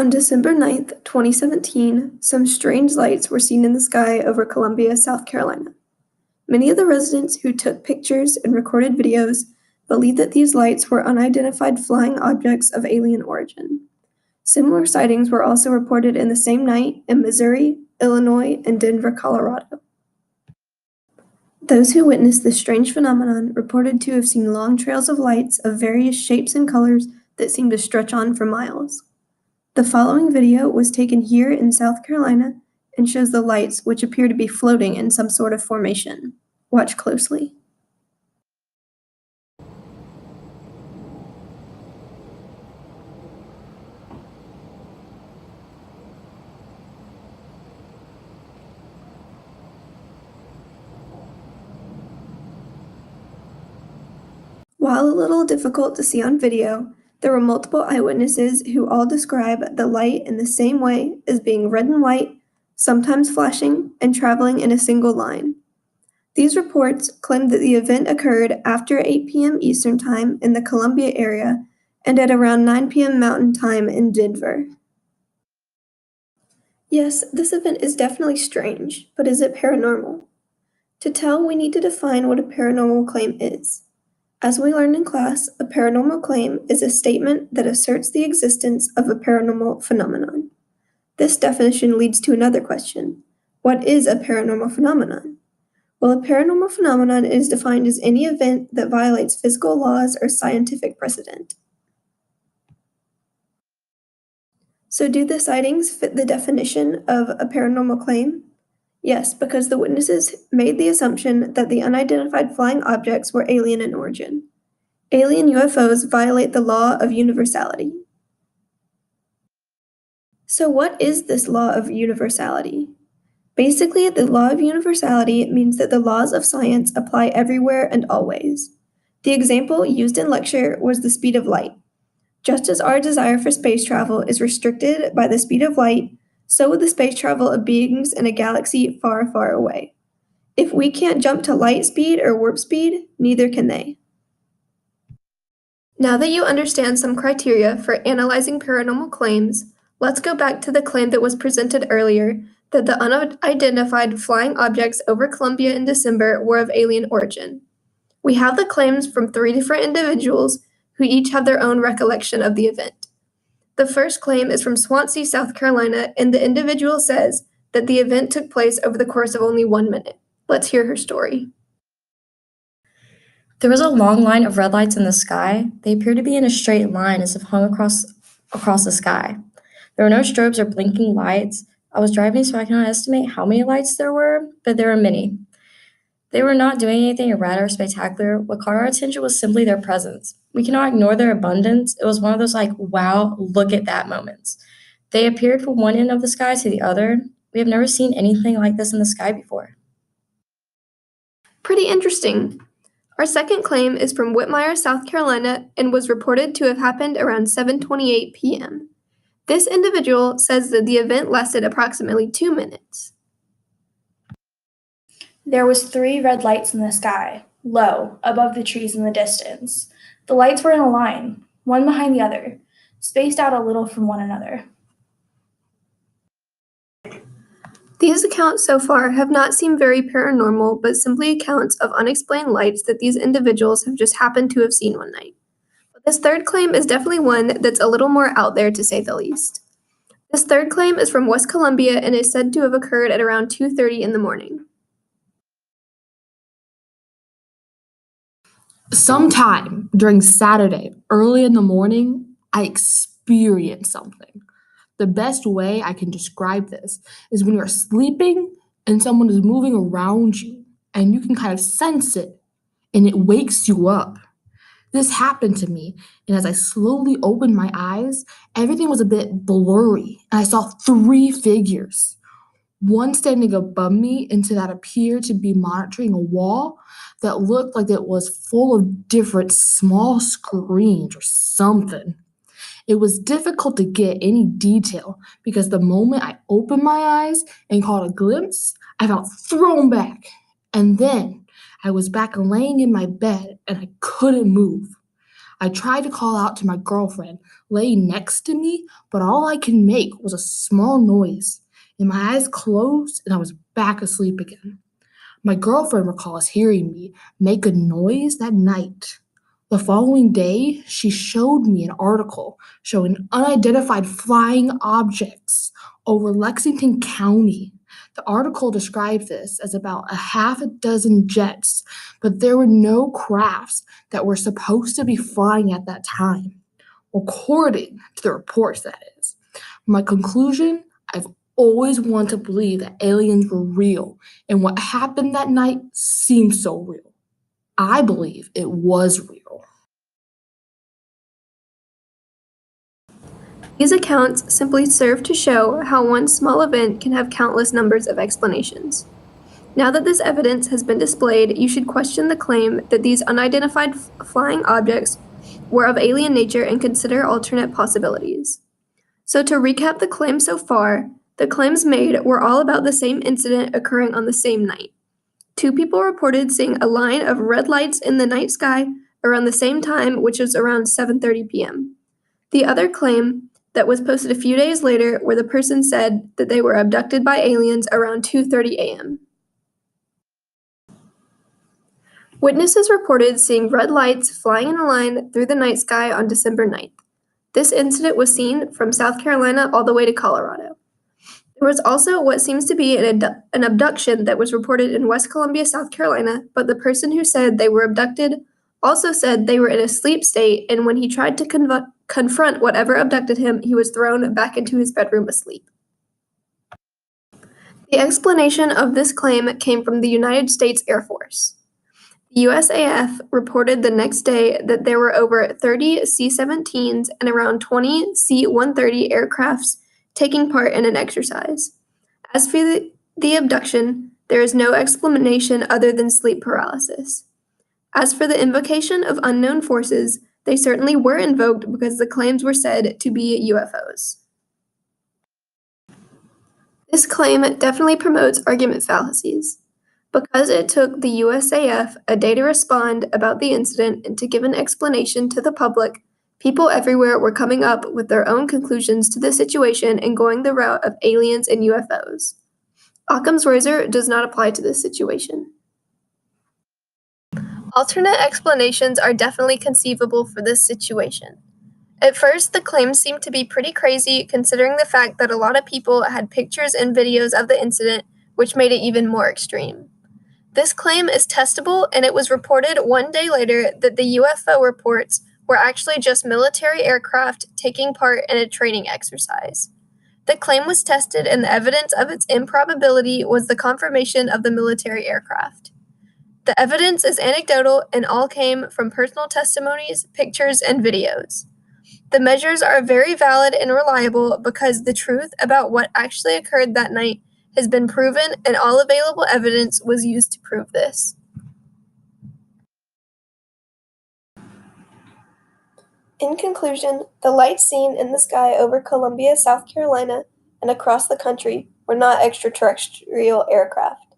On December 9th, 2017, some strange lights were seen in the sky over Columbia, South Carolina. Many of the residents who took pictures and recorded videos believe that these lights were unidentified flying objects of alien origin. Similar sightings were also reported in the same night in Missouri, Illinois, and Denver, Colorado. Those who witnessed this strange phenomenon reported to have seen long trails of lights of various shapes and colors that seemed to stretch on for miles. The following video was taken here in South Carolina and shows the lights, which appear to be floating in some sort of formation. Watch closely. While a little difficult to see on video, there were multiple eyewitnesses who all describe the light in the same way as being red and white, sometimes flashing, and traveling in a single line. These reports claim that the event occurred after 8 p.m. Eastern Time in the Columbia area and at around 9 p.m. Mountain Time in Denver. Yes, this event is definitely strange, but is it paranormal? To tell, we need to define what a paranormal claim is. As we learned in class, a paranormal claim is a statement that asserts the existence of a paranormal phenomenon. This definition leads to another question. What is a paranormal phenomenon? Well, a paranormal phenomenon is defined as any event that violates physical laws or scientific precedent. So do the sightings fit the definition of a paranormal claim? Yes, because the witnesses made the assumption that the unidentified flying objects were alien in origin. Alien UFOs violate the law of universality. So what is this law of universality? Basically, the law of universality means that the laws of science apply everywhere and always. The example used in lecture was the speed of light. Just as our desire for space travel is restricted by the speed of light, so would the space travel of beings in a galaxy far, far away. If we can't jump to light speed or warp speed, neither can they. Now that you understand some criteria for analyzing paranormal claims, let's go back to the claim that was presented earlier that the unidentified flying objects over Columbia in December were of alien origin. We have the claims from 3 different individuals who each have their own recollection of the event. The first claim is from Swansea, South Carolina, and the individual says that the event took place over the course of only 1 minute. Let's hear her story. There was a long line of red lights in the sky. They appeared to be in a straight line as if hung across the sky. There were no strobes or blinking lights. I was driving, so I cannot estimate how many lights there were, but there were many. They were not doing anything erratic or spectacular. What caught our attention was simply their presence. We cannot ignore their abundance. It was one of those wow, look at that moments. They appeared from one end of the sky to the other. We have never seen anything like this in the sky before. Pretty interesting. Our second claim is from Whitmire, South Carolina, and was reported to have happened around 7:28 p.m. This individual says that the event lasted approximately 2 minutes. There was 3 red lights in the sky, low, above the trees in the distance. The lights were in a line, one behind the other, spaced out a little from one another. These accounts so far have not seemed very paranormal, but simply accounts of unexplained lights that these individuals have just happened to have seen one night. But this third claim is definitely one that's a little more out there, to say the least. This third claim is from West Columbia and is said to have occurred at around 2:30 in the morning. Sometime during Saturday, early in the morning, I experienced something. The best way I can describe this is when you're sleeping and someone is moving around you and you can kind of sense it and it wakes you up. This happened to me, and as I slowly opened my eyes, everything was a bit blurry, and I saw 3 figures. One standing above me into that appeared to be monitoring a wall that looked like it was full of different small screens or something. It was difficult to get any detail because the moment I opened my eyes and caught a glimpse, I felt thrown back. And then I was back laying in my bed and I couldn't move. I tried to call out to my girlfriend laying next to me, but all I could make was a small noise, and my eyes closed and I was back asleep again. My girlfriend recalls hearing me make a noise that night. The following day, she showed me an article showing unidentified flying objects over Lexington County. The article described this as about a half a dozen jets, but there were no crafts that were supposed to be flying at that time, according to the reports, that is. My conclusion: I've always wanted to believe that aliens were real, and what happened that night seems so real. I believe it was real. These accounts simply serve to show how one small event can have countless numbers of explanations. Now that this evidence has been displayed, you should question the claim that these unidentified flying objects were of alien nature and consider alternate possibilities. So to recap the claims so far, the claims made were all about the same incident occurring on the same night. 2 people reported seeing a line of red lights in the night sky around the same time, which was around 7:30 p.m. The other claim that was posted a few days later, where the person said that they were abducted by aliens around 2:30 a.m. Witnesses reported seeing red lights flying in a line through the night sky on December 9th. This incident was seen from South Carolina all the way to Colorado. There was also what seems to be an abduction that was reported in West Columbia, South Carolina, but the person who said they were abducted also said they were in a sleep state, and when he tried to confront whatever abducted him, he was thrown back into his bedroom asleep. The explanation of this claim came from the United States Air Force. The USAF reported the next day that there were over 30 C-17s and around 20 C-130 aircrafts taking part in an exercise. As for the abduction, there is no explanation other than sleep paralysis. As for the invocation of unknown forces, they certainly were invoked because the claims were said to be UFOs. This claim definitely promotes argument fallacies. Because it took the USAF a day to respond about the incident and to give an explanation to the public, people everywhere were coming up with their own conclusions to the situation and going the route of aliens and UFOs. Occam's razor does not apply to this situation. Alternate explanations are definitely conceivable for this situation. At first, the claims seemed to be pretty crazy considering the fact that a lot of people had pictures and videos of the incident, which made it even more extreme. This claim is testable, and it was reported one day later that the UFO reports were actually just military aircraft taking part in a training exercise. The claim was tested, and the evidence of its improbability was the confirmation of the military aircraft. The evidence is anecdotal and all came from personal testimonies, pictures, and videos. The measures are very valid and reliable because the truth about what actually occurred that night has been proven, and all available evidence was used to prove this. In conclusion, the lights seen in the sky over Columbia, South Carolina, and across the country were not extraterrestrial aircraft.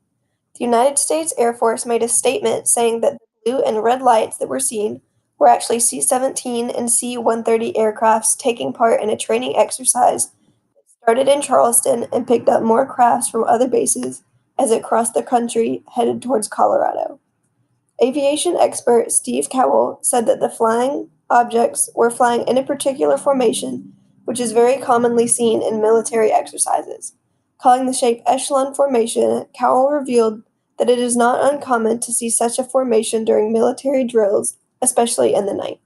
The United States Air Force made a statement saying that the blue and red lights that were seen were actually C-17 and C-130 aircrafts taking part in a training exercise that started in Charleston and picked up more crafts from other bases as it crossed the country headed towards Colorado. Aviation expert Steve Cowell said that the flying objects were flying in a particular formation, which is very commonly seen in military exercises. Calling the shape echelon formation, Cowell revealed that it is not uncommon to see such a formation during military drills, especially in the night.